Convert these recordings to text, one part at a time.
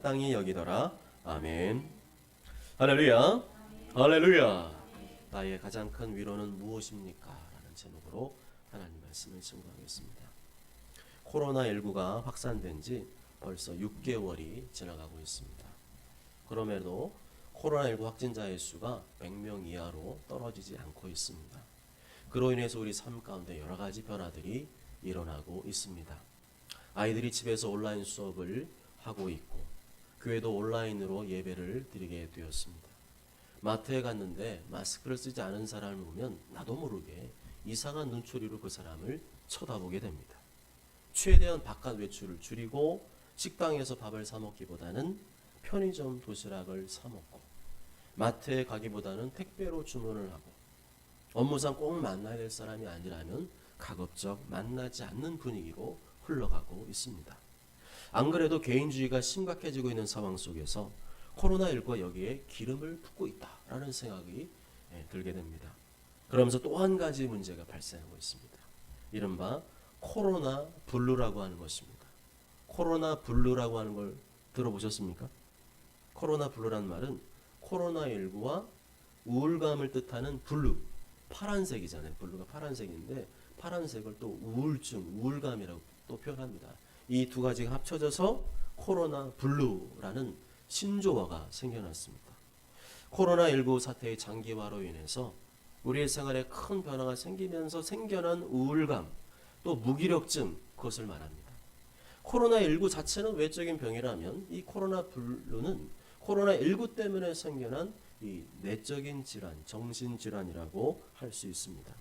마땅히 여기더라. 아멘. 할렐루야. 할렐루야. 나의 가장 큰 위로는 무엇입니까? 라는 제목으로 하나님 말씀을 증거하겠습니다. 코로나19가 확산된 지 벌써 6개월이 지나가고 있습니다. 그럼에도 코로나19 확진자의 수가 100명 이하로 떨어지지 않고 있습니다. 그로 인해서 우리 삶 가운데 여러 가지 변화들이 일어나고 있습니다. 아이들이 집에서 온라인 수업을 하고 있고, 교회도 온라인으로 예배를 드리게 되었습니다. 마트에 갔는데 마스크를 쓰지 않은 사람을 보면 나도 모르게 이상한 눈초리로 그 사람을 쳐다보게 됩니다. 최대한 바깥 외출을 줄이고 식당에서 밥을 사 먹기보다는 편의점 도시락을 사 먹고, 마트에 가기보다는 택배로 주문을 하고, 업무상 꼭 만나야 될 사람이 아니라면 가급적 만나지 않는 분위기로 흘러가고 있습니다. 안 그래도 개인주의가 심각해지고 있는 상황 속에서 코로나19가 여기에 기름을 붓고 있다라는 생각이 들게 됩니다. 그러면서 또 한 가지 문제가 발생하고 있습니다. 이른바 코로나 블루라고 하는 것입니다. 코로나 블루라고 하는 걸 들어보셨습니까? 코로나 블루라는 말은 코로나19와 우울감을 뜻하는 블루, 파란색이잖아요. 블루가 파란색인데 파란색을 또 우울증, 우울감이라고 또 표현합니다. 이 두 가지가 합쳐져서 코로나 블루라는 신조어가 생겨났습니다. 코로나19 사태의 장기화로 인해서 우리의 생활에 큰 변화가 생기면서 생겨난 우울감, 또 무기력증, 그것을 말합니다. 코로나19 자체는 외적인 병이라면 이 코로나 블루는 코로나19 때문에 생겨난 이 내적인 질환, 정신질환이라고 할 수 있습니다.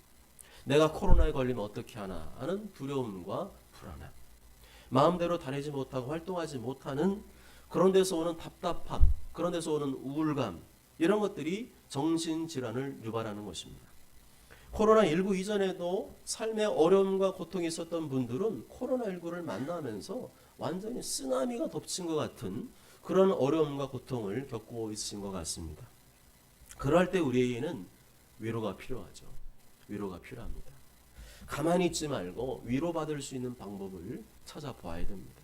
내가 코로나에 걸리면 어떻게 하나 하는 두려움과 불안함, 마음대로 다니지 못하고 활동하지 못하는 그런 데서 오는 답답함, 그런 데서 오는 우울감, 이런 것들이 정신질환을 유발하는 것입니다. 코로나19 이전에도 삶의 어려움과 고통이 있었던 분들은 코로나19를 만나면서 완전히 쓰나미가 덮친 것 같은 그런 어려움과 고통을 겪고 있으신 것 같습니다. 그럴 때 우리에게는 위로가 필요하죠. 위로가 필요합니다. 가만히 있지 말고 위로받을 수 있는 방법을 찾아봐야 됩니다.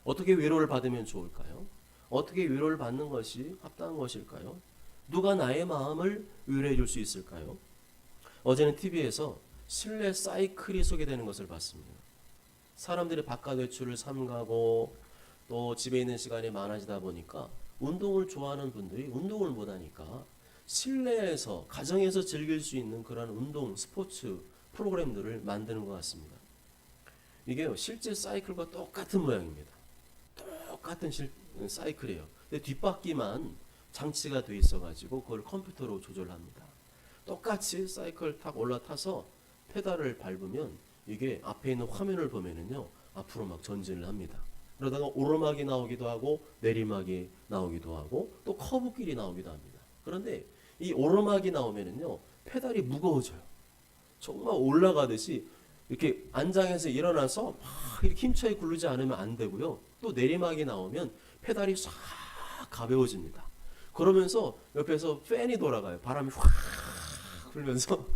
어떻게 위로를 받으면 좋을까요? 어떻게 위로를 받는 것이 합당한 것일까요? 누가 나의 마음을 위로해 줄 수 있을까요? 어제는 TV에서 실내 사이클이 소개되는 것을 봤습니다. 사람들이 바깥 외출을 삼가고 또 집에 있는 시간이 많아지다 보니까 운동을 좋아하는 분들이 운동을 못하니까 실내에서, 가정에서 즐길 수 있는 그런 운동, 스포츠 프로그램들을 만드는 것 같습니다. 이게요, 실제 사이클과 똑같은 모양입니다. 똑같은 사이클이에요. 근데 뒷바퀴만 장치가 돼 있어가지고 그걸 컴퓨터로 조절합니다. 똑같이 사이클 탁 올라타서 페달을 밟으면 이게 앞에 있는 화면을 보면은요, 앞으로 막 전진을 합니다. 그러다가 오르막이 나오기도 하고 내리막이 나오기도 하고 또 커브길이 나오기도 합니다. 그런데 이 오르막이 나오면은요, 페달이 무거워져요. 정말 올라가듯이 이렇게 안장에서 일어나서 막 이렇게 힘차게 굴르지 않으면 안 되고요. 또 내리막이 나오면 페달이 싹 가벼워집니다. 그러면서 옆에서 팬이 돌아가요. 바람이 확 불면서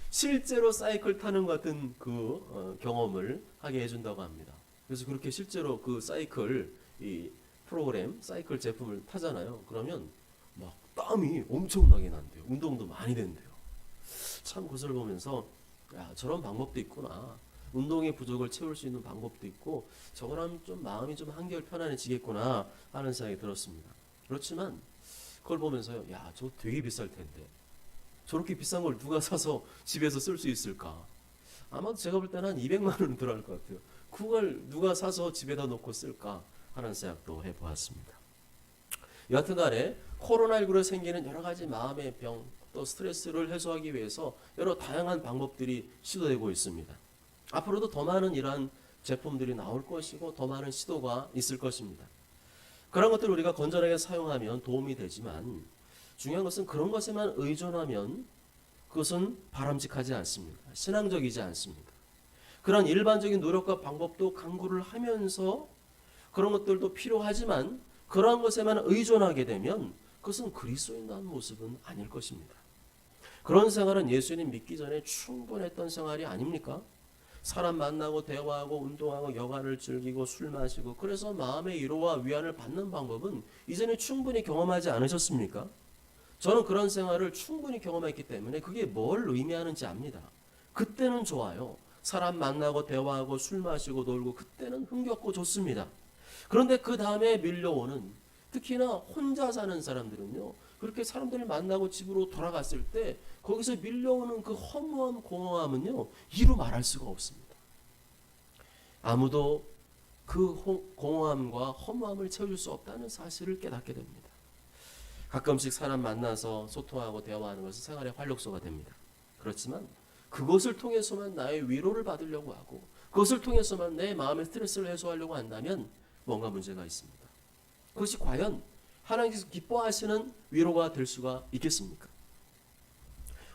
실제로 사이클 타는 것 같은 그 경험을 하게 해준다고 합니다. 그래서 그렇게 실제로 그 사이클, 이 프로그램, 사이클 제품을 타잖아요. 그러면 막 땀이 엄청나게 난대요. 운동도 많이 된대요. 참 그것을 보면서 야, 저런 방법도 있구나. 운동의 부족을 채울 수 있는 방법도 있고 저거라면 좀 마음이 좀 한결 편안해지겠구나 하는 생각이 들었습니다. 그렇지만 그걸 보면서요, 야, 저거 되게 비쌀 텐데 저렇게 비싼 걸 누가 사서 집에서 쓸 수 있을까? 아마도 제가 볼 때는 한 200만 원은 들어갈 것 같아요. 그걸 누가 사서 집에다 놓고 쓸까 하는 생각도 해보았습니다. 여하튼 간에 코로나19로 생기는 여러 가지 마음의 병, 또 스트레스를 해소하기 위해서 여러 다양한 방법들이 시도되고 있습니다. 앞으로도 더 많은 이러한 제품들이 나올 것이고 더 많은 시도가 있을 것입니다. 그런 것들을 우리가 건전하게 사용하면 도움이 되지만 중요한 것은 그런 것에만 의존하면 그것은 바람직하지 않습니다. 신앙적이지 않습니다. 그런 일반적인 노력과 방법도 강구를 하면서 그런 것들도 필요하지만 그러한 것에만 의존하게 되면 그것은 그리스도인다는 모습은 아닐 것입니다. 그런 생활은 예수님 믿기 전에 충분했던 생활이 아닙니까? 사람 만나고 대화하고 운동하고 여가를 즐기고 술 마시고 그래서 마음의 위로와 위안을 받는 방법은 이전에 충분히 경험하지 않으셨습니까? 저는 그런 생활을 충분히 경험했기 때문에 그게 뭘 의미하는지 압니다. 그때는 좋아요. 사람 만나고 대화하고 술 마시고 놀고 그때는 흥겹고 좋습니다. 그런데 그 다음에 밀려오는 특히나 혼자 사는 사람들은요. 그렇게 사람들을 만나고 집으로 돌아갔을 때 거기서 밀려오는 그 허무함, 공허함은요. 이루 말할 수가 없습니다. 아무도 그 공허함과 허무함을 채워줄 수 없다는 사실을 깨닫게 됩니다. 가끔씩 사람 만나서 소통하고 대화하는 것은 생활의 활력소가 됩니다. 그렇지만 그것을 통해서만 나의 위로를 받으려고 하고 그것을 통해서만 내 마음의 스트레스를 해소하려고 한다면 뭔가 문제가 있습니다. 그것이 과연 하나님께서 기뻐하시는 위로가 될 수가 있겠습니까?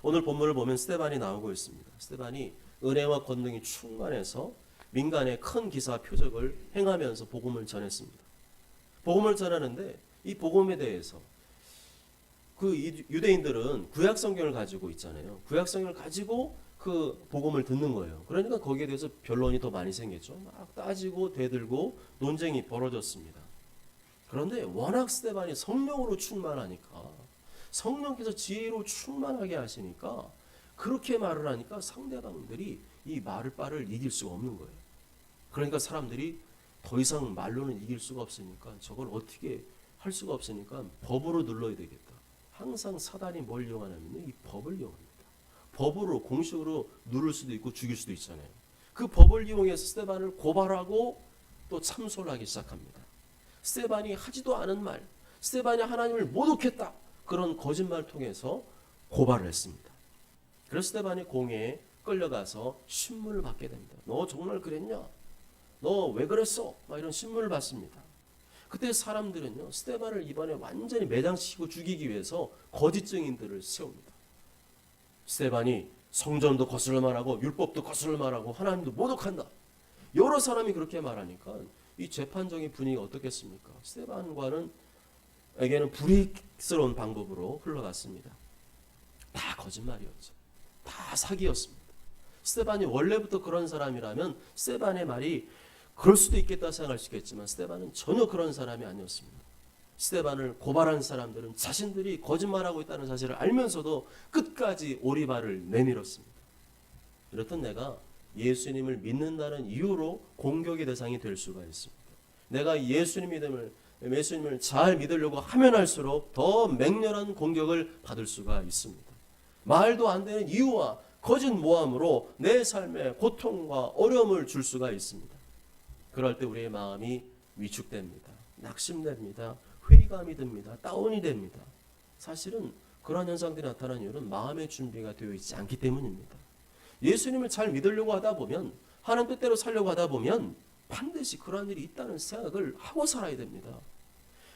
오늘 본문을 보면 스데반이 나오고 있습니다. 스데반이 은혜와 권능이 충만해서 민간에 큰 기사 표적을 행하면서 복음을 전했습니다. 복음을 전하는데 이 복음에 대해서 그 유대인들은 구약 성경을 가지고 있잖아요. 구약 성경을 가지고 그 복음을 듣는 거예요. 그러니까 거기에 대해서 변론이 더 많이 생겼죠. 막 따지고 대들고 논쟁이 벌어졌습니다. 그런데 워낙 스데반이 성령으로 충만하니까 성령께서 지혜로 충만하게 하시니까 그렇게 말을 하니까 상대방들이 이 말을 이길 수가 없는 거예요. 그러니까 사람들이 더 이상 말로는 이길 수가 없으니까 저걸 어떻게 할 수가 없으니까 법으로 눌러야 되겠다. 항상 사단이 뭘 이용하냐면요. 이 법을 이용합니다. 법으로 공식으로 누를 수도 있고 죽일 수도 있잖아요. 그 법을 이용해서 스데반을 고발하고 또 참소를 하기 시작합니다. 스데반이 하지도 않은 말, 스데반이 하나님을 모독했다. 그런 거짓말을 통해서 고발을 했습니다. 그래서 스데반이 공회에 끌려가서 신문을 받게 됩니다. 너 정말 그랬냐? 너 왜 그랬어? 막 이런 신문을 받습니다. 그때 사람들은요, 스데반을 이번에 완전히 매장시키고 죽이기 위해서 거짓 증인들을 세웁니다. 스데반이 성전도 거스를 말하고 율법도 거스를 말하고 하나님도 모독한다. 여러 사람이 그렇게 말하니까 이 재판적인 분위기가 어떻겠습니까? 스데반과는에게는 불이익스러운 방법으로 흘러갔습니다. 다 거짓말이었죠. 다 사기였습니다. 스데반이 원래부터 그런 사람이라면 스데반의 말이 그럴 수도 있겠다 생각할 수 있겠지만 스데반은 전혀 그런 사람이 아니었습니다. 스데반을 고발한 사람들은 자신들이 거짓말하고 있다는 사실을 알면서도 끝까지 오리발을 내밀었습니다. 이렇듯 내가 예수님을 믿는다는 이유로 공격의 대상이 될 수가 있습니다. 내가 예수님을 잘 믿으려고 하면 할수록 더 맹렬한 공격을 받을 수가 있습니다. 말도 안 되는 이유와 거짓 모함으로 내 삶에 고통과 어려움을 줄 수가 있습니다. 그럴 때 우리의 마음이 위축됩니다. 낙심됩니다. 회의감이 듭니다. 다운이 됩니다. 사실은 그러한 현상들이 나타나는 이유는 마음의 준비가 되어 있지 않기 때문입니다. 예수님을 잘 믿으려고 하다 보면 하나님 뜻대로 살려고 하다 보면 반드시 그러한 일이 있다는 생각을 하고 살아야 됩니다.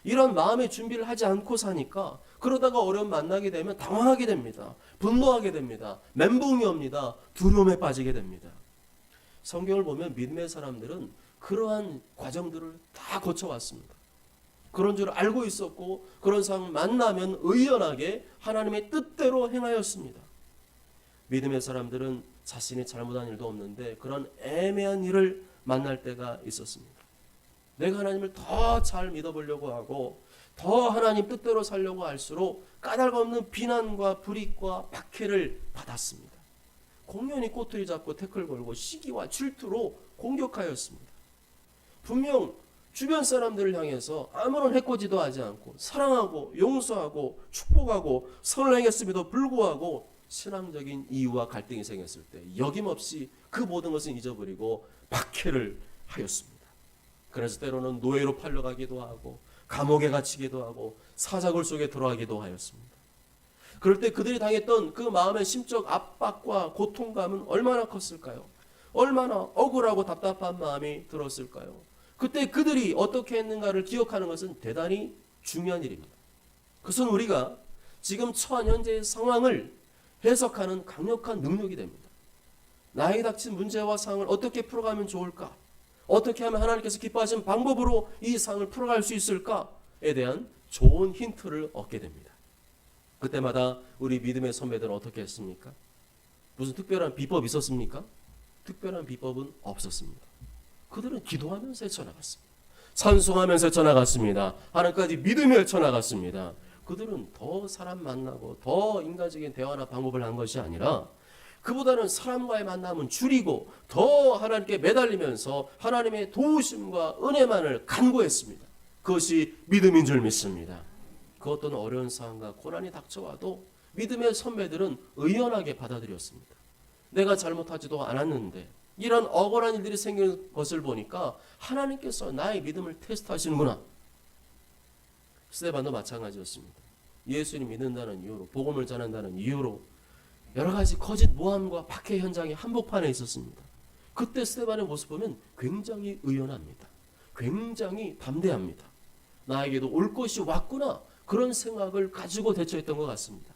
이런 마음의 준비를 하지 않고 사니까 그러다가 어려움 만나게 되면 당황하게 됩니다. 분노하게 됩니다. 멘붕이 옵니다. 두려움에 빠지게 됩니다. 성경을 보면 믿음의 사람들은 그러한 과정들을 다 거쳐왔습니다. 그런 줄 알고 있었고 그런 상황을 만나면 의연하게 하나님의 뜻대로 행하였습니다. 믿음의 사람들은 자신이 잘못한 일도 없는데 그런 애매한 일을 만날 때가 있었습니다. 내가 하나님을 더 잘 믿어보려고 하고 더 하나님 뜻대로 살려고 할수록 까닭없는 비난과 불이익과 박해를 받았습니다. 공연히 꼬투리 잡고 태클 걸고 시기와 질투로 공격하였습니다. 분명 주변 사람들을 향해서 아무런 해코지도 하지 않고 사랑하고 용서하고 축복하고 선을 행했음에도 불구하고 신앙적인 이유와 갈등이 생겼을 때 여김없이 그 모든 것을 잊어버리고 박해를 하였습니다. 그래서 때로는 노예로 팔려가기도 하고 감옥에 갇히기도 하고 사자굴 속에 들어가기도 하였습니다. 그럴 때 그들이 당했던 그 마음의 심적 압박과 고통감은 얼마나 컸을까요? 얼마나 억울하고 답답한 마음이 들었을까요? 그때 그들이 어떻게 했는가를 기억하는 것은 대단히 중요한 일입니다. 그것은 우리가 지금 처한 현재의 상황을 해석하는 강력한 능력이 됩니다. 나에게 닥친 문제와 상황을 어떻게 풀어가면 좋을까? 어떻게 하면 하나님께서 기뻐하시는 방법으로 이 상황을 풀어갈 수 있을까에 대한 좋은 힌트를 얻게 됩니다. 그때마다 우리 믿음의 선배들은 어떻게 했습니까? 무슨 특별한 비법이 있었습니까? 특별한 비법은 없었습니다. 그들은 기도하면서 헤쳐나갔습니다. 찬송하면서 헤쳐나갔습니다. 하나님까지 믿으며 헤쳐나갔습니다. 그들은 더 사람 만나고 더 인간적인 대화나 방법을 한 것이 아니라 그보다는 사람과의 만남은 줄이고 더 하나님께 매달리면서 하나님의 도우심과 은혜만을 간구했습니다. 그것이 믿음인 줄 믿습니다. 그 어떤 어려운 상황과 고난이 닥쳐와도 믿음의 선배들은 의연하게 받아들였습니다. 내가 잘못하지도 않았는데 이런 억울한 일들이 생기는 것을 보니까 하나님께서 나의 믿음을 테스트하시는구나. 스데반도 마찬가지였습니다. 예수님 믿는다는 이유로, 복음을 전한다는 이유로 여러 가지 거짓 모함과 박해 현장이 한복판에 있었습니다. 그때 스데반의 모습 보면 굉장히 의연합니다. 굉장히 담대합니다. 나에게도 올 것이 왔구나, 그런 생각을 가지고 대처했던 것 같습니다.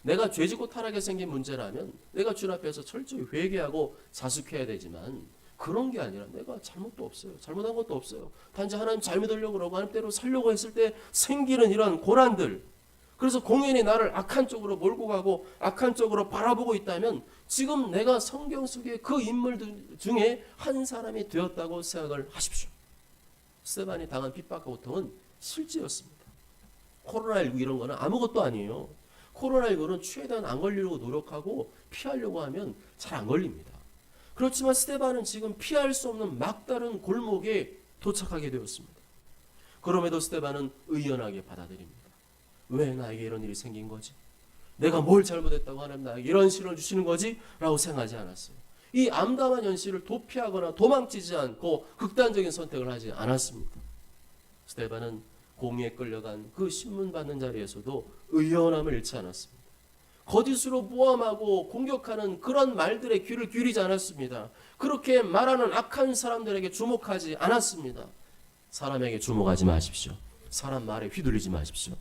내가 죄지고 타락에 생긴 문제라면 내가 주님 앞에서 철저히 회개하고 자숙해야 되지만 그런 게 아니라 내가 잘못도 없어요. 잘못한 것도 없어요. 단지 하나님 잘 믿으려고 그러고 하나님대로 살려고 했을 때 생기는 이런 고난들, 그래서 공연히 나를 악한 쪽으로 몰고 가고 악한 쪽으로 바라보고 있다면 지금 내가 성경 속의 그 인물들 중에 한 사람이 되었다고 생각을 하십시오. 스데반이 당한 핍박과 고통은 실제였습니다. 코로나19 이런 거는 아무것도 아니에요. 코로나19는 최대한 안 걸리려고 노력하고 피하려고 하면 잘 안 걸립니다. 그렇지만 스데반은 지금 피할 수 없는 막다른 골목에 도착하게 되었습니다. 그럼에도 스데반은 의연하게 받아들입니다. 왜 나에게 이런 일이 생긴 거지? 내가 뭘 잘못했다고 하나님 나에게 이런 시련을 주시는 거지? 라고 생각하지 않았어요. 이 암담한 현실을 도피하거나 도망치지 않고 극단적인 선택을 하지 않았습니다. 스데반은 공의에 끌려간 그 신문 받는 자리에서도 의연함을 잃지 않았습니다. 거짓으로 모함하고 공격하는 그런 말들에 귀를 기울이지 않았습니다. 그렇게 말하는 악한 사람들에게 주목하지 않았습니다. 사람에게 주목하지 마십시오. 사람 말에 휘둘리지 마십시오.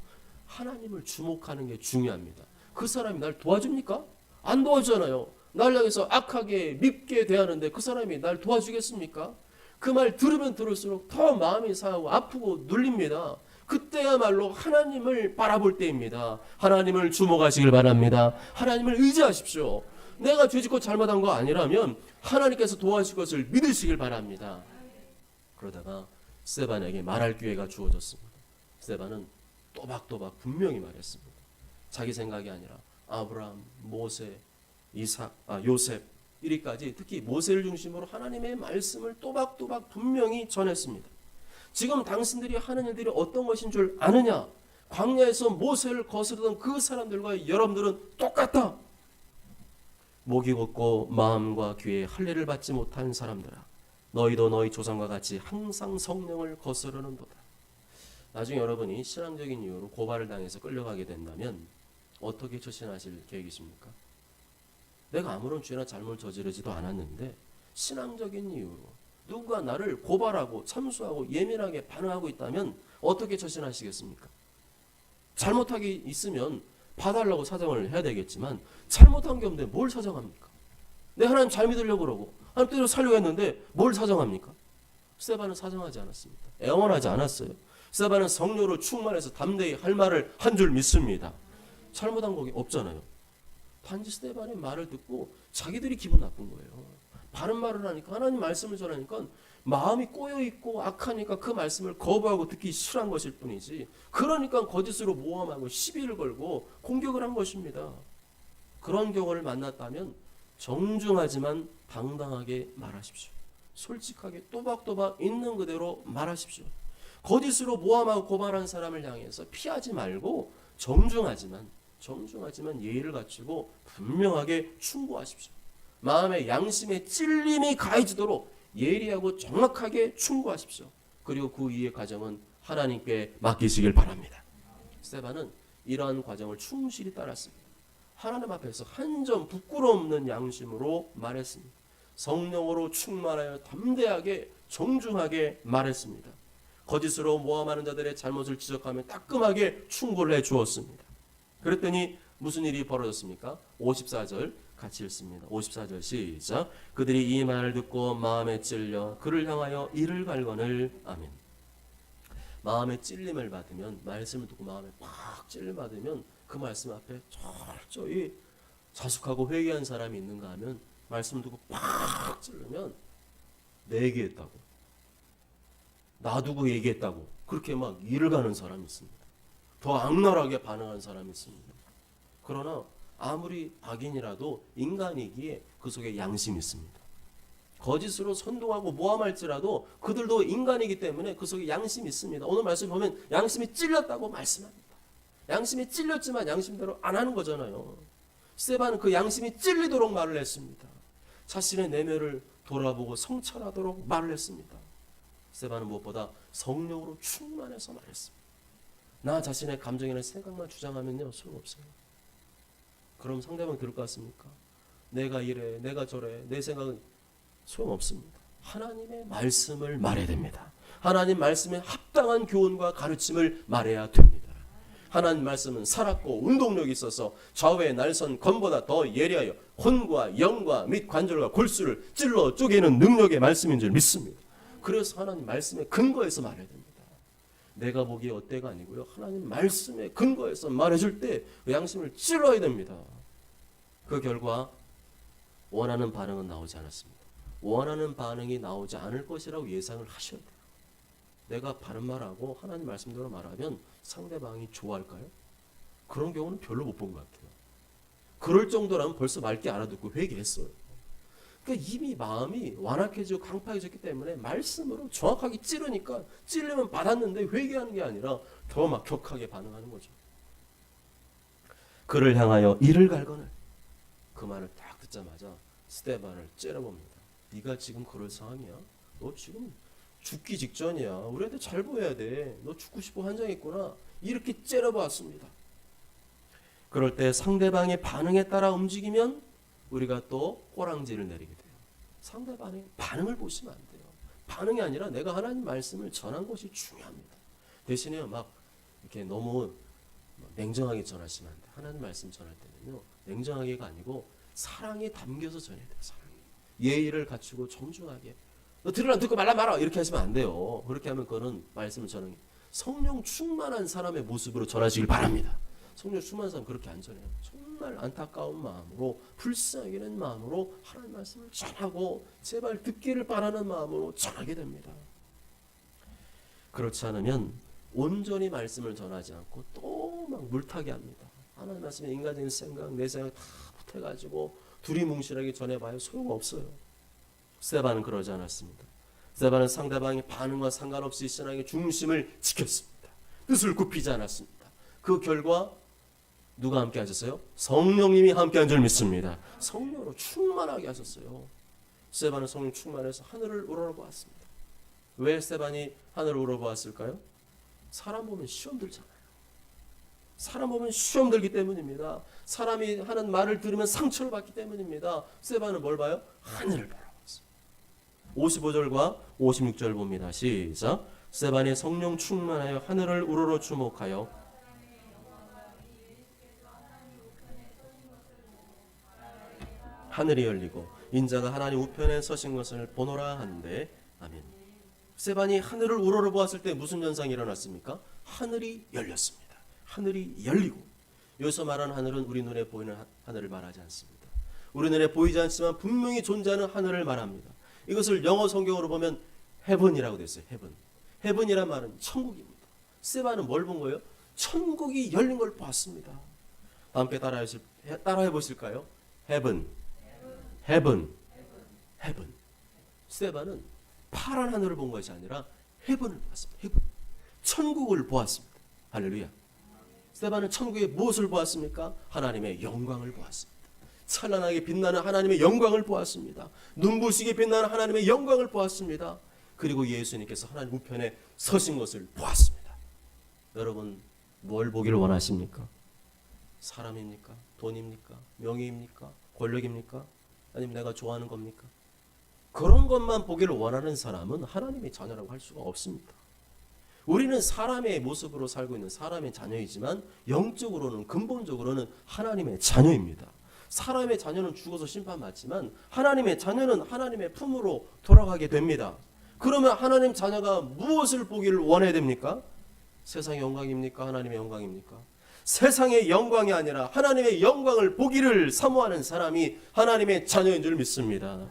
하나님을 주목하는 게 중요합니다. 그 사람이 날 도와줍니까? 안 도와주잖아요. 날 향해서 악하게 밉게 대하는데 그 사람이 날 도와주겠습니까? 그 말 들으면 들을수록 더 마음이 상하고 아프고 눌립니다. 그때야말로 하나님을 바라볼 때입니다. 하나님을 주목하시길 바랍니다. 하나님을 의지하십시오. 내가 죄짓고 잘못한 거 아니라면 하나님께서 도와주실 것을 믿으시길 바랍니다. 그러다가 스데반에게 말할 기회가 주어졌습니다. 스데반은 또박또박 분명히 말했습니다. 자기 생각이 아니라 아브라함, 모세, 요셉 이리까지 특히 모세를 중심으로 하나님의 말씀을 또박또박 분명히 전했습니다. 지금 당신들이 하는 일들이 어떤 것인 줄 아느냐? 광야에서 모세를 거스르던 그 사람들과 여러분들은 똑같다. 목이 곧고 마음과 귀에 할례를 받지 못한 사람들아, 너희도 너희 조상과 같이 항상 성령을 거스르는도다. 나중에 여러분이 신앙적인 이유로 고발을 당해서 끌려가게 된다면 어떻게 처신하실 계획이십니까? 내가 아무런 죄나 잘못 저지르지도 않았는데 신앙적인 이유로 누군가 나를 고발하고 참수하고 예민하게 반응하고 있다면 어떻게 처신하시겠습니까? 잘못하기 있으면 봐달라고 사정을 해야 되겠지만 잘못한 게 없는데 뭘 사정합니까? 내 하나님 잘 믿으려고 그러고 하나님대로 살려고 했는데 뭘 사정합니까? 스데반은 사정하지 않았습니다. 애원하지 않았어요. 스데반은 성령으로 충만해서 담대히 할 말을 한 줄 믿습니다. 잘못한 거 없잖아요. 단지 스데반의 말을 듣고 자기들이 기분 나쁜 거예요. 바른 말을 하니까 하나님 말씀을 전하니까 마음이 꼬여있고 악하니까 그 말씀을 거부하고 듣기 싫어한 것일 뿐이지, 그러니까 거짓으로 모함하고 시비를 걸고 공격을 한 것입니다. 그런 경우를 만났다면 정중하지만 당당하게 말하십시오. 솔직하게 또박또박 있는 그대로 말하십시오. 거짓으로 모함하고 고발한 사람을 향해서 피하지 말고 정중하지만 예의를 갖추고 분명하게 충고하십시오. 마음의 양심에 찔림이 가해지도록 예리하고 정확하게 충고하십시오. 그리고 그 이해 과정은 하나님께 맡기시길 바랍니다. 스데반은 이러한 과정을 충실히 따랐습니다. 하나님 앞에서 한 점 부끄러움 없는 양심으로 말했습니다. 성령으로 충만하여 담대하게 정중하게 말했습니다. 거짓으로 모함하는 자들의 잘못을 지적하며 따끔하게 충고를 해주었습니다. 그랬더니 무슨 일이 벌어졌습니까? 54절 같이 읽습니다. 54절 시작. 그들이 이 말을 듣고 마음에 찔려 그를 향하여 이를 갈거늘. 아멘. 마음에 찔림을 받으면, 말씀을 듣고 마음에 팍 찔림 받으면 그 말씀 앞에 철저히 자숙하고 회개한 사람이 있는가 하면 말씀 두고 팍 찌르면 내 얘기했다고, 놔두고 얘기했다고 그렇게 막 일을 가는 사람이 있습니다. 더 악랄하게 반응한 사람이 있습니다. 그러나 아무리 악인이라도 인간이기에 그 속에 양심이 있습니다. 거짓으로 선동하고 모함할지라도 그들도 인간이기 때문에 그 속에 양심이 있습니다. 오늘 말씀 보면 양심이 찔렸다고 말씀합니다. 양심이 찔렸지만 양심대로 안 하는 거잖아요. 스데반은 그 양심이 찔리도록 말을 했습니다. 자신의 내면을 돌아보고 성찰하도록 말을 했습니다. 스데반은 무엇보다 성령으로 충만해서 말했습니다. 나 자신의 감정이나 생각만 주장하면요 소용없어요. 그럼 상대방 들을 것 같습니까? 내가 이래, 내가 저래, 내 생각은 소용없습니다. 하나님의 말씀을 말해야 됩니다. 하나님 말씀에 합당한 교훈과 가르침을 말해야 됩니다. 하나님 말씀은 살았고 운동력이 있어서 좌우의 날선 검보다 더 예리하여 혼과 영과 및 관절과 골수를 찔러 쪼개는 능력의 말씀인 줄 믿습니다. 그래서 하나님 말씀에 근거해서 말해야 됩니다. 내가 보기에 어때가 아니고요. 하나님 말씀에 근거해서 말해줄 때 양심을 찔러야 됩니다. 그 결과 원하는 반응은 나오지 않았습니다. 원하는 반응이 나오지 않을 것이라고 예상을 하셔야 돼요. 내가 바른 말하고 하나님 말씀대로 말하면 상대방이 좋아할까요? 그런 경우는 별로 못 본 것 같아요. 그럴 정도라면 벌써 맑게 알아듣고 회개했어요. 그러니까 이미 마음이 완악해지고 강팍해졌기 때문에 말씀으로 정확하게 찌르니까 찔리면 받았는데 회개하는 게 아니라 더 막 격하게 반응하는 거죠. 그를 향하여 이를 갈거늘. 그 말을 딱 듣자마자 스데반을 째려봅니다. 네가 지금 그럴 상황이야? 너 지금 죽기 직전이야. 우리한테 잘 보여야 돼. 너 죽고 싶어 환장했구나. 이렇게 째려봤습니다. 그럴 때 상대방의 반응에 따라 움직이면 우리가 또 꼬랑지를 내리게 돼요. 상대방의 반응을 보시면 안 돼요. 반응이 아니라 내가 하나님 말씀을 전한 것이 중요합니다. 대신에 막 이렇게 너무 냉정하게 전하시면 안 돼요. 하나님 말씀 전할 때는요. 냉정하게가 아니고 사랑이 담겨서 전해야 돼요. 사랑이. 예의를 갖추고 정중하게. 너 들으라 듣고 말라 말아 이렇게 하시면 안 돼요. 그렇게 하면 그거는 말씀을 전하는 성령 충만한 사람의 모습으로 전하시길 바랍니다. 성령 충만한 사람 그렇게 안 전해요. 정말 안타까운 마음으로 불쌍하게 된 마음으로 하나님 말씀을 전하고 제발 듣기를 바라는 마음으로 전하게 됩니다. 그렇지 않으면 온전히 말씀을 전하지 않고 또 막 물타기 합니다. 하나님 말씀에 인간적인 생각, 내 생각 다 붙여가지고 두리뭉실하게 전해봐야 소용없어요. 스데반은 그러지 않았습니다. 스데반은 상대방의 반응과 상관없이 신앙의 중심을 지켰습니다. 뜻을 굽히지 않았습니다. 그 결과 누가 함께 하셨어요? 성령님이 함께 한 줄 믿습니다. 성령으로 충만하게 하셨어요. 스데반은 성령 충만해서 하늘을 우러러보았습니다. 왜 스데반이 하늘을 우러러보았을까요? 사람 보면 시험 들잖아요. 사람 보면 시험 들기 때문입니다. 사람이 하는 말을 들으면 상처를 받기 때문입니다. 스데반은 뭘 봐요? 하늘을 바라봤어요. 55절과 56절 봅니다. 시작. 스데반이 성령 충만하여 하늘을 우러러 주목하여 하늘이 열리고 인자가 하나님 우편에 서신 것을 보노라 한데 아멘. 스데반이 하늘을 우러러 보았을 때 무슨 현상이 일어났습니까? 하늘이 열렸습니다. 하늘이 열리고 여기서 말하는 하늘은 우리 눈에 보이는 하늘을 말하지 않습니다. 우리 눈에 보이지 않지만 분명히 존재하는 하늘을 말합니다. 이것을 영어 성경으로 보면 heaven이라고 되어 있어요. heaven. heaven이란 말은 천국입니다. 스데반은 뭘 본 거예요? 천국이 열린 걸 봤습니다. 함께 따라해 보실까요? heaven. heaven. heaven. 스데반은 파란 하늘을 본 것이 아니라 heaven을 봤습니다. heaven. 천국을 보았습니다. 할렐루야. 스데반은 천국의 무엇을 보았습니까? 하나님의 영광을 보았습니다. 찬란하게 빛나는 하나님의 영광을 보았습니다. 눈부시게 빛나는 하나님의 영광을 보았습니다. 그리고 예수님께서 하나님 우편에 서신 것을 보았습니다. 여러분 뭘 보기를 원하십니까? 사람입니까? 돈입니까? 명예입니까? 권력입니까? 아니면 내가 좋아하는 겁니까? 그런 것만 보기를 원하는 사람은 하나님의 자녀라고 할 수가 없습니다. 우리는 사람의 모습으로 살고 있는 사람의 자녀이지만 영적으로는 근본적으로는 하나님의 자녀입니다. 사람의 자녀는 죽어서 심판받지만 하나님의 자녀는 하나님의 품으로 돌아가게 됩니다. 그러면 하나님 자녀가 무엇을 보기를 원해야 됩니까? 세상의 영광입니까? 하나님의 영광입니까? 세상의 영광이 아니라 하나님의 영광을 보기를 사모하는 사람이 하나님의 자녀인 줄 믿습니다.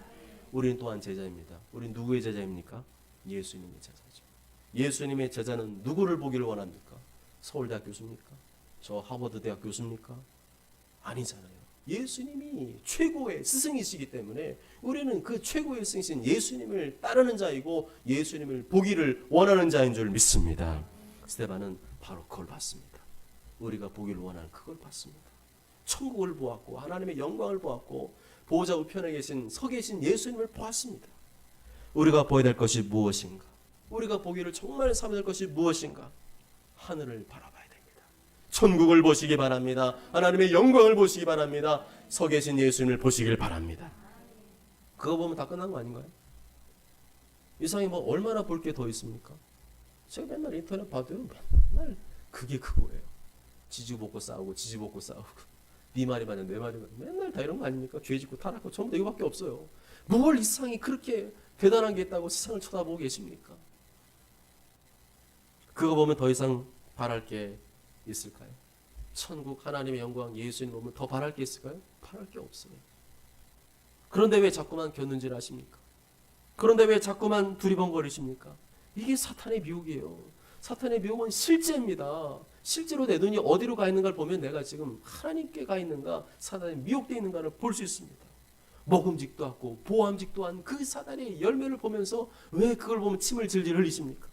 우리는 또한 제자입니다. 우린 누구의 제자입니까? 예수님의 제자죠. 예수님의 제자는 누구를 보기를 원합니까? 서울대학 교수입니까? 저 하버드대학 교수입니까? 아니잖아요. 예수님이 최고의 스승이시기 때문에 우리는 그 최고의 스승이신 예수님을 따르는 자이고 예수님을 보기를 원하는 자인 줄 믿습니다. 스데반은 바로 그걸 봤습니다. 우리가 보기를 원하는 그걸 봤습니다. 천국을 보았고 하나님의 영광을 보았고 보호자 우편에 서 계신 예수님을 보았습니다. 우리가 보아야 될 것이 무엇인가? 우리가 보기를 정말 삼아야 될 것이 무엇인가? 하늘을 바라봐야 됩니다. 천국을 보시기 바랍니다. 하나님의 영광을 보시기 바랍니다. 서 계신 예수님을 보시길 바랍니다. 그거 보면 다 끝난 거 아닌가요? 이상이 뭐 얼마나 볼 게 더 있습니까? 제가 맨날 인터넷 봐도요, 맨날 그게 그거예요. 지지볶고 싸우고 지지볶고 싸우고 네 말이 맞냐 내 말이 맞냐 맨날 다 이런 거 아닙니까? 죄 짓고 타락하고 전부 다 이거밖에 없어요. 뭘 이 세상이 그렇게 대단한 게 있다고 세상을 쳐다보고 계십니까? 그거 보면 더 이상 바랄 게 있을까요? 천국 하나님의 영광 예수님 보면 더 바랄 게 있을까요? 바랄 게 없어요. 그런데 왜 자꾸만 곁눈질 하십니까? 그런데 왜 자꾸만 두리번거리십니까? 이게 사탄의 미혹이에요. 사탄의 미혹은 실제입니다. 실제로 내 눈이 어디로 가 있는가를 보면 내가 지금 하나님께 가 있는가 사탄에 미혹되어 있는가를 볼 수 있습니다. 먹음직도 않고 보암직도 않은 그 사단의 열매를 보면서 왜 그걸 보면 침을 질질 흘리십니까?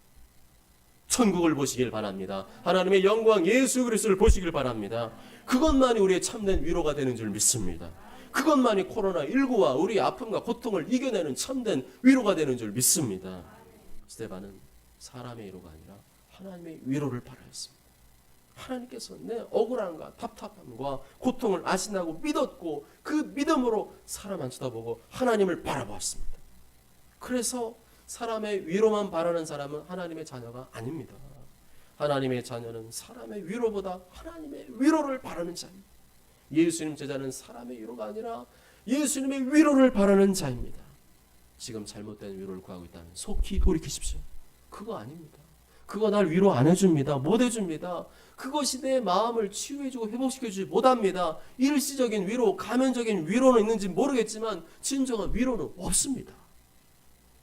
천국을 보시길 바랍니다. 하나님의 영광 예수 그리스도를 보시길 바랍니다. 그것만이 우리의 참된 위로가 되는 줄 믿습니다. 그것만이 코로나19와 우리의 아픔과 고통을 이겨내는 참된 위로가 되는 줄 믿습니다. 스데반은 사람의 위로가 아니라 하나님의 위로를 바라였습니다. 하나님께서 내 억울함과 답답함과 고통을 아신다고 믿었고 그 믿음으로 사람 안 쳐다보고 하나님을 바라보았습니다. 그래서 사람의 위로만 바라는 사람은 하나님의 자녀가 아닙니다. 하나님의 자녀는 사람의 위로보다 하나님의 위로를 바라는 자입니다. 예수님 제자는 사람의 위로가 아니라 예수님의 위로를 바라는 자입니다. 지금 잘못된 위로를 구하고 있다면 속히 돌이키십시오. 그거 아닙니다. 그거 날 위로 안 해줍니다. 못 해줍니다. 그것이 내 마음을 치유해주고 회복시켜주지 못합니다. 일시적인 위로, 가면적인 위로는 있는지 모르겠지만 진정한 위로는 없습니다.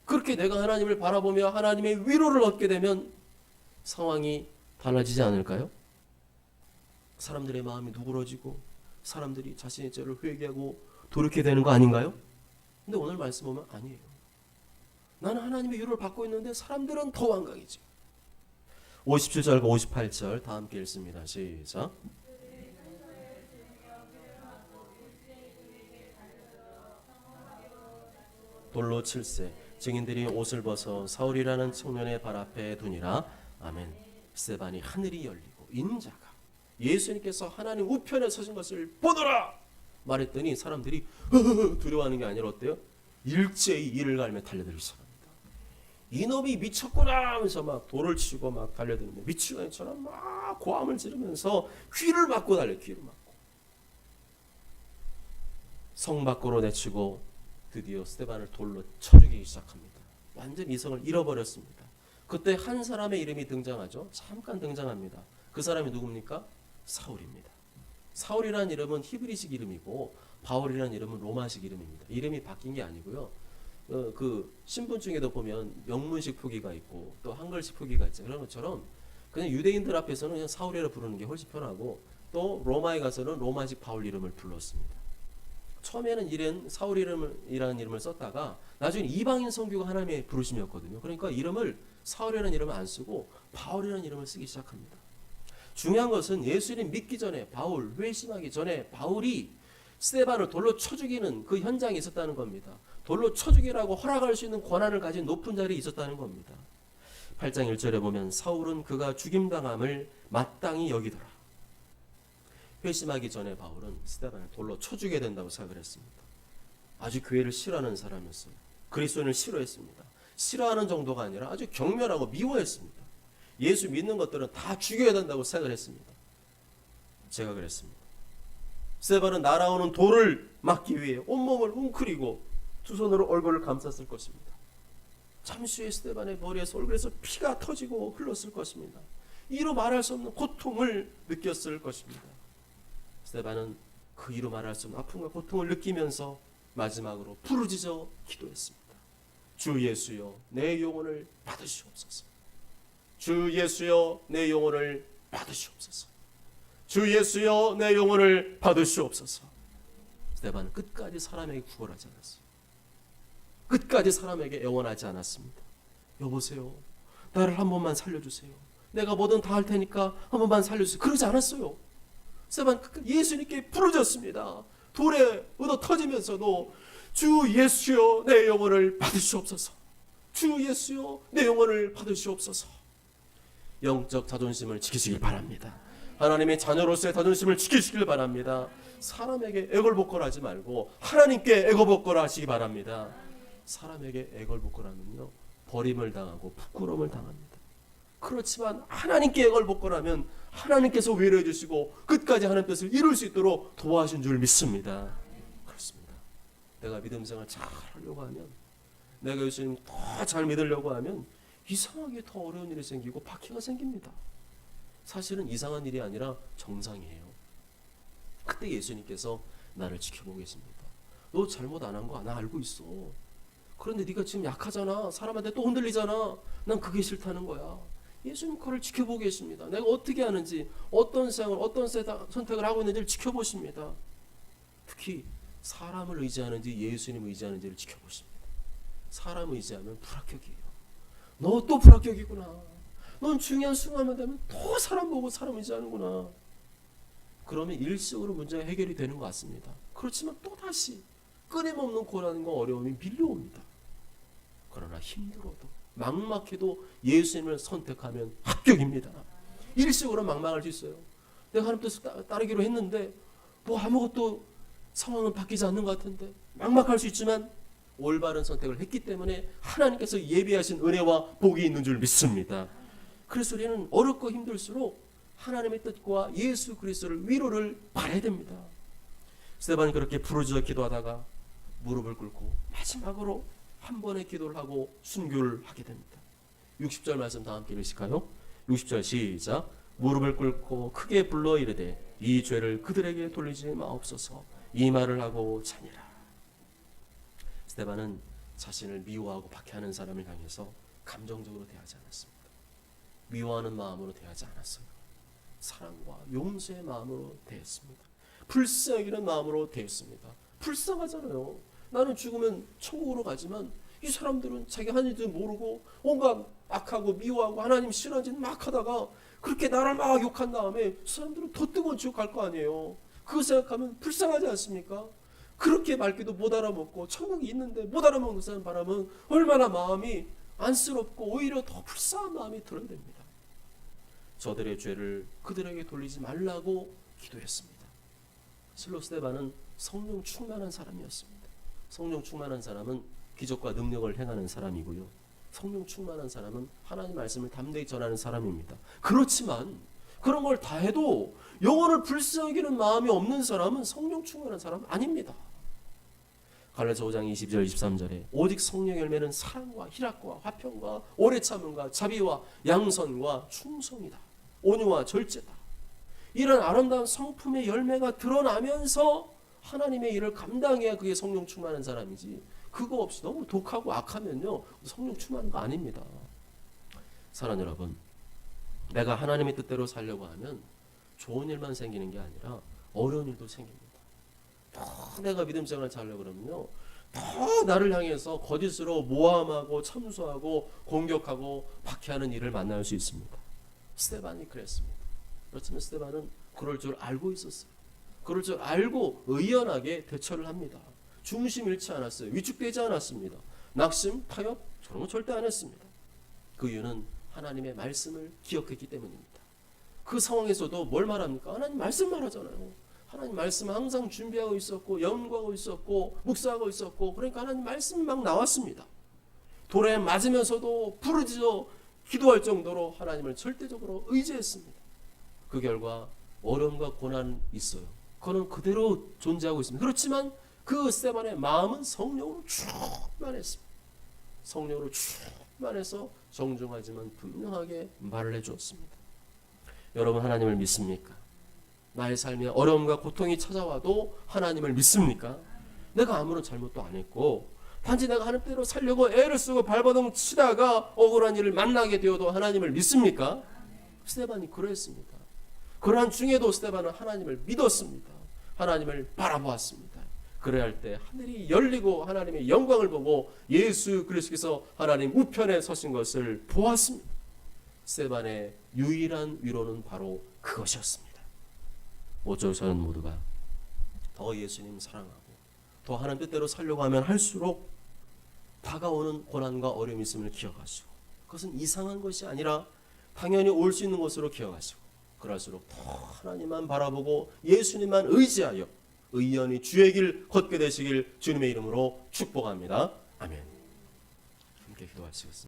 그렇게 내가 하나님을 바라보며 하나님의 위로를 얻게 되면 상황이 달라지지 않을까요? 사람들의 마음이 누그러지고 사람들이 자신의 죄를 회개하고 돌이키게 되는 거 아닌가요? 근데 오늘 말씀 보면 아니에요. 나는 하나님의 위로를 받고 있는데 사람들은 더 완강해져. 57절과 58절 다 함께 읽습니다. 시작. 돌로 칠세 증인들이 옷을 벗어 사울이라는 청년의 발 앞에 두니라. 아멘. 스데반이 하늘이 열리고 인자가 예수님께서 하나님 우편에 서신 것을 보더라 말했더니 사람들이 두려워하는 게 아니라 어때요? 일제히 이를 갈며 달려들기 시작합니다. 이놈이 미쳤구나 하면서 막 돌을 치고 막 달려드는데 미친 애처럼 막 고함을 지르면서 귀를 막고 달려. 귀를 막고 성 밖으로 내치고 드디어 스데반을 돌로 쳐 죽이기 시작합니다. 완전 이성을 잃어버렸습니다. 그때 한 사람의 이름이 등장하죠. 잠깐 등장합니다. 그 사람이 누굽니까? 사울입니다. 사울이라는 이름은 히브리식 이름이고 바울이라는 이름은 로마식 이름입니다. 이름이 바뀐 게 아니고요. 그 신분증에도 보면 영문식 표기가 있고 또 한글식 표기가 있죠. 그런 것처럼 그냥 유대인들 앞에서는 그냥 사울이라 부르는 게 훨씬 편하고 또 로마에 가서는 로마식 바울 이름을 불렀습니다. 처음에는 이런 사울이라는 이름을 썼다가 나중에 이방인 선교가 하나님의 부르심이었거든요. 그러니까 이름을 사울이라는 이름을 안 쓰고 바울이라는 이름을 쓰기 시작합니다. 중요한 것은 예수님 믿기 전에 바울, 회심하기 전에 바울이 스데반을 돌로 쳐 죽이는 그 현장에 있었다는 겁니다. 돌로 쳐 죽이라고 허락할 수 있는 권한을 가진 높은 자리에 있었다는 겁니다. 8장 1절에 보면 사울은 그가 죽임당함을 마땅히 여기더라. 회심하기 전에 바울은 스데반을 돌로 쳐 죽여야 된다고 생각을 했습니다. 아주 교회를 싫어하는 사람이었어요. 그리스도인을 싫어했습니다. 싫어하는 정도가 아니라 아주 경멸하고 미워했습니다. 예수 믿는 것들은 다 죽여야 된다고 생각을 했습니다. 제가 그랬습니다. 스데반은 날아오는 돌을 막기 위해 온몸을 웅크리고 두 손으로 얼굴을 감쌌을 것입니다. 잠시 후에 스데반의 머리에서 얼굴에서 피가 터지고 흘렀을 것입니다. 이루 말할 수 없는 고통을 느꼈을 것입니다. 스데반은 그 이루 말할 수 없는 아픔과 고통을 느끼면서 마지막으로 부르짖어 기도했습니다. 주 예수여 내 영혼을 받으시옵소서. 주 예수여 내 영혼을 받으시옵소서. 주 예수여 내 영혼을 받으시옵소서. 스데반은 끝까지 사람에게 구걸하지 않았어요. 끝까지 사람에게 애원하지 않았습니다. 여보세요, 나를 한 번만 살려주세요. 내가 뭐든 다 할 테니까 한 번만 살려주세요. 그러지 않았어요. 스데반 예수님께 부르짖었습니다. 돌에 얻어 터지면서도 주 예수여 내 영혼을 받으시옵소서. 주 예수여 내 영혼을 받으시옵소서. 영적 자존심을 지키시길 바랍니다. 하나님의 자녀로서의 자존심을 지키시길 바랍니다. 사람에게 애걸복걸하지 말고 하나님께 애걸복걸하시기 바랍니다. 사람에게 애걸복걸하면요 버림을 당하고 부끄러움을 당합니다. 그렇지만 하나님께 애걸복걸하면 하나님께서 위로해 주시고 끝까지 하나님 뜻을 이룰 수 있도록 도와주신 줄 믿습니다. 그렇습니다. 내가 믿음 생활 잘 하려고 하면, 내가 예수님 더 잘 믿으려고 하면 이상하게 더 어려운 일이 생기고 박해가 생깁니다. 사실은 이상한 일이 아니라 정상이에요. 그때 예수님께서 나를 지켜보고 계십니다. 너 잘못 안 한 거 나 알고 있어. 그런데 네가 지금 약하잖아. 사람한테 또 흔들리잖아. 난 그게 싫다는 거야. 예수님 그걸 지켜보고 계십니다. 내가 어떻게 하는지, 어떤 생활, 어떤 선택을 하고 있는지를 지켜보십니다. 특히 사람을 의지하는지 예수님을 의지하는지를 지켜보십니다. 사람 의지하면 불합격이에요. 너 또 불합격이구나. 넌 중요한 순간만 되면 또 사람 보고 사람 의지하는구나. 그러면 일시적으로 문제가 해결이 되는 것 같습니다. 그렇지만 또다시 끊임없는 고난과 어려움이 밀려옵니다. 그러나 힘들어도 막막해도 예수님을 선택하면 합격입니다. 일시적으로 막막할 수 있어요. 내가 하나님 뜻을 따르기로 했는데 뭐 아무것도 상황은 바뀌지 않는 것 같은데 막막할 수 있지만 올바른 선택을 했기 때문에 하나님께서 예비하신 은혜와 복이 있는 줄 믿습니다. 그래서 우리는 어렵고 힘들수록 하나님의 뜻과 예수 그리스도를 위로를 바라야 됩니다. 스데반이 그렇게 부르짖어 기도하다가 무릎을 꿇고 마지막으로 한 번의 기도를 하고 순교를 하게 됩니다. 60절 말씀 다 함께 읽으실까요? 60절 시작. 무릎을 꿇고 크게 불러 이르되 이 죄를 그들에게 돌리지 마옵소서. 이 말을 하고 자니라. 스데반은 자신을 미워하고 박해하는 사람을 향해서 감정적으로 대하지 않았습니다. 미워하는 마음으로 대하지 않았어요. 사랑과 용서의 마음으로 대했습니다. 불쌍히 여기는 마음으로 대했습니다. 불쌍하잖아요. 나는 죽으면 천국으로 가지만 이 사람들은 자기 한 일도 모르고 온갖 악하고 미워하고 하나님 싫어하는 짓 막 하다가 그렇게 나를 막 욕한 다음에 그 사람들은 더 뜨거운 지옥 갈 거 아니에요. 그거 생각하면 불쌍하지 않습니까? 그렇게 말귀도 못 알아먹고 천국이 있는데 못 알아먹는 사람 바라면 얼마나 마음이 안쓰럽고 오히려 더 불쌍한 마음이 드러냅니다. 저들의 죄를 그들에게 돌리지 말라고 기도했습니다. 실로 스데반은 성령 충만한 사람이었습니다. 성령 충만한 사람은 기적과 능력을 행하는 사람이고요. 성령 충만한 사람은 하나님 말씀을 담대히 전하는 사람입니다. 그렇지만 그런 걸 다 해도 영혼을 불쌍히 여기는 마음이 없는 사람은 성령 충만한 사람은 아닙니다. 갈라디아서 5장 20절 23절에 오직 성령의 열매는 사랑과 희락과 화평과 오래 참음과 자비와 양선과 충성이다. 온유와 절제다. 이런 아름다운 성품의 열매가 드러나면서 하나님의 일을 감당해야 그게 성령 충만한 사람이지, 그거 없이 너무 독하고 악하면요 성령 충만한 거 아닙니다. 사랑하는 여러분, 내가 하나님의 뜻대로 살려고 하면 좋은 일만 생기는 게 아니라 어려운 일도 생깁니다. 더 내가 믿음 생활을 잘하려고 그러면요 더 나를 향해서 거짓으로 모함하고 참소하고 공격하고 박해하는 일을 만날 수 있습니다. 스데반이 그랬습니다. 그렇지만 스데반은 그럴 줄 알고 있었어요. 그럴 줄 알고 의연하게 대처를 합니다. 중심 잃지 않았어요. 위축되지 않았습니다. 낙심, 타협 저런 거 절대 안 했습니다. 그 이유는 하나님의 말씀을 기억했기 때문입니다. 그 상황에서도 뭘 말합니까? 하나님 말씀 말하잖아요. 하나님 말씀 항상 준비하고 있었고 연구하고 있었고 묵상하고 있었고, 그러니까 하나님 말씀이 막 나왔습니다. 돌에 맞으면서도 부르짖어 기도할 정도로 하나님을 절대적으로 의지했습니다. 그 결과 어려움과 고난이 있어요. 그거는 그대로 존재하고 있습니다. 그렇지만 그 스데반의 마음은 성령으로 충만했습니다. 성령으로 충만해서 정중하지만 분명하게 말을 해주었습니다. 여러분 하나님을 믿습니까? 나의 삶에 어려움과 고통이 찾아와도 하나님을 믿습니까? 내가 아무런 잘못도 안 했고 단지 내가 하는 대로 살려고 애를 쓰고 발버둥 치다가 억울한 일을 만나게 되어도 하나님을 믿습니까? 스데반이 그랬습니다. 그러한 중에도 스데반은 하나님을 믿었습니다. 하나님을 바라보았습니다. 그래야 할 때 하늘이 열리고 하나님의 영광을 보고 예수 그리스도께서 하나님 우편에 서신 것을 보았습니다. 스데반의 유일한 위로는 바로 그것이었습니다. 모쪼 저는 모두가 더 예수님 사랑하고 더 하나님 뜻대로 살려고 하면 할수록 다가오는 고난과 어려움이 있음을 기억하시고 그것은 이상한 것이 아니라 당연히 올 수 있는 것으로 기억하시고 그럴수록 더 하나님만 바라보고 예수님만 의지하여 의연히 주의 길 걷게 되시길 주님의 이름으로 축복합니다. 아멘. 함께 기도하시겠습니다.